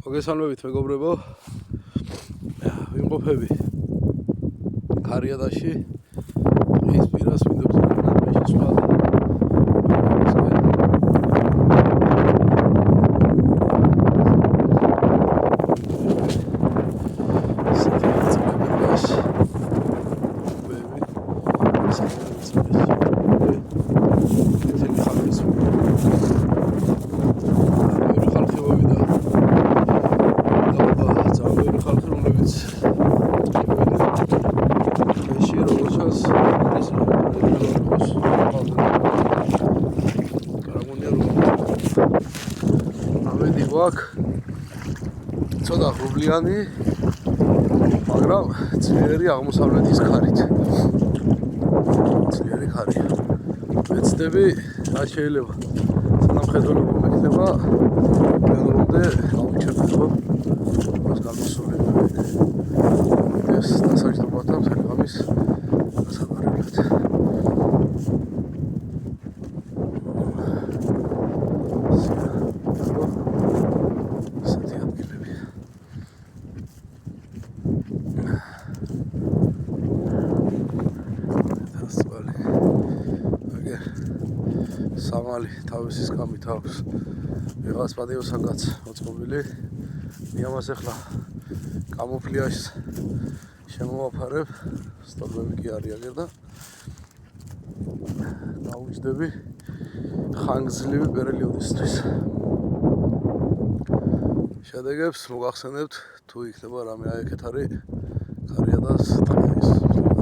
მოგესალმებით მეგობრებო. ვიმყოფები ქარიადაში. ის პირას მინდობს შესვლა. ვაკ ცოტა რუბლიანი, მაგრამ ძლიერი აღმოსავლეთის ქარით. ძლიერი ქარია. ვეცდები, რა შეიძლება სამხედროებო მეკდება, რამოდე გავიჩერდო მას გამოსული. ეს დასაჯდომათა მთელი ღამის გასაკვირებლად. სამალი თავისის გამით აქვს ვიღაც პატიოსაგაც მოწყობილი. ამას ახლა კამუფლიაჟს შემოვაფარებ, სტოპები კი არ იაგერ და გავუჯდები ხანგრძლივი პერიოდისთვის. შედეგებს მოგახსენებთ თუ იქნება რამე აიქეთ არის ქარიადას ტყის.